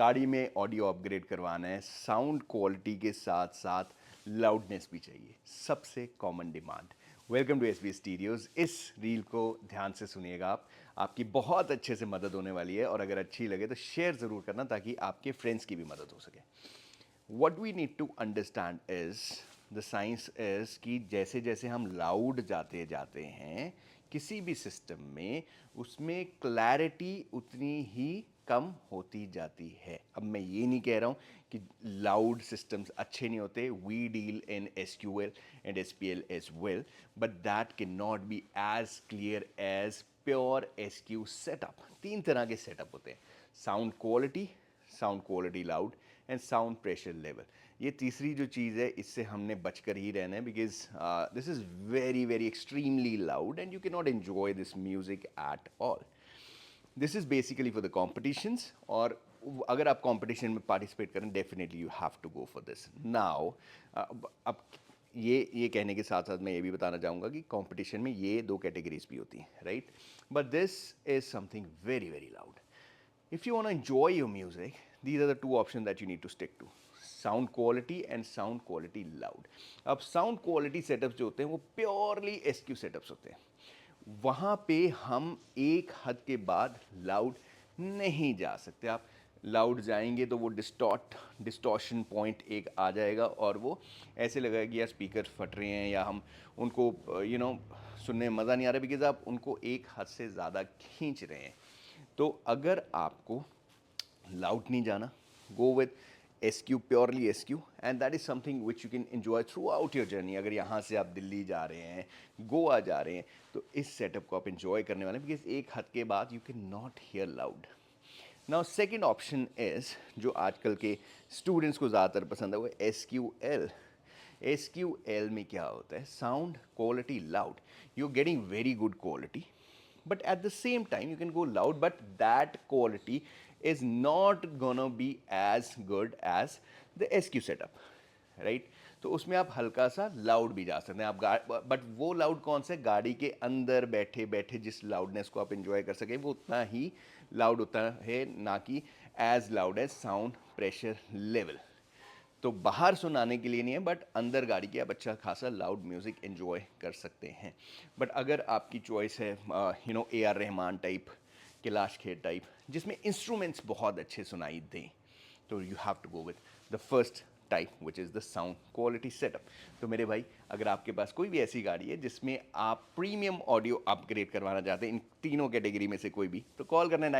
गाड़ी में audio upgrade करवाना है, साउंड क्वालिटी के साथ साथ लाउडनेस भी चाहिए, सबसे common demand. Welcome to SB stereos. इस रील को ध्यान से सुनिएगा आप, आपकी बहुत अच्छे से मदद होने वाली है, और अगर अच्छी लगे तो शेयर ज़रूर करना ताकि आपके फ्रेंड्स की भी मदद हो सके। What we need to understand is the science is कि जैसे जैसे हम लाउड जाते जाते हैं किसी भी सिस्टम में, उसमें क्लैरिटी उतनी ही कम होती जाती है। अब मैं ये नहीं कह रहा हूँ कि लाउड सिस्टम्स अच्छे नहीं होते, we deal in SQL and SPL as well, but that can not be as clear as pure SQ setup. तीन तरह के सेटअप होते हैं: sound quality loud and sound pressure level. ये तीसरी जो चीज़ है, इससे हमने बचकर ही रहना है, because this is very very extremely loud and you can not enjoy this music at all. This is basically for the competitions, और अगर आप कॉम्पिटिशन में पार्टिसिपेट करें definitely you have to go for this. Now अब ये कहने के साथ साथ मैं ये भी बताना चाहूँगा कि कंपटीशन में ये दो कैटेगरीज भी होती हैं, right? But this is something very very loud. If you want to enjoy your music, these are the two options that you need to stick to: sound quality and sound quality loud. अब sound quality setups जो होते हैं वो purely SQ setups होते हैं। वहाँ पे हम एक हद के बाद लाउड नहीं जा सकते। आप लाउड जाएंगे तो वो डिस्टॉर्शन पॉइंट एक आ जाएगा, और वो ऐसे लगेगा कि यार स्पीकर फट रहे हैं, या हम उनको सुनने में मज़ा नहीं आ रहा, बिकॉज आप उनको एक हद से ज़्यादा खींच रहे हैं। तो अगर आपको लाउड नहीं जाना, go with SQ, purely SQ, and that is something which you can enjoy through out your journey. अगर यहाँ से आप दिल्ली जा रहे हैं, गोवा जा रहे हैं, तो इस सेटअप को आप एंजॉय करने वाले हैं, बिकॉज एक हद के बाद you can not here loud. Now second option is, जो आजकल के स्टूडेंट्स को ज़्यादातर पसंद है, वो SQL। SQL में क्या होता है? Sound quality loud, you are getting very good quality, but at the same time you can go loud, but that quality is not gonna be as good as the SQ setup, right? तो उसमें आप हल्का सा loud भी जा सकते हैं आप, बट वो लाउड कौन सा है? गाड़ी के अंदर बैठे बैठे जिस लाउडनेस को आप इंजॉय कर सकें, वो उतना ही लाउड होता है, ना कि as loud as sound pressure level. तो बाहर सुनाने के लिए नहीं है, बट अंदर गाड़ी के आप अच्छा खासा लाउड म्यूज़िक एंजॉय कर सकते हैं। बट अगर आपकी चॉइस है AR Rahman type, Kailash Kher type, जिसमें इंस्ट्रूमेंट्स बहुत अच्छे सुनाई दें, तो you have to go with the first type which is the sound quality setup. तो मेरे भाई, अगर आपके पास कोई भी ऐसी गाड़ी है जिसमें आप प्रीमियम ऑडियो अपग्रेड करवाना चाहते हैं इन तीनों कैटेगरी में से कोई भी, तो कॉल करना है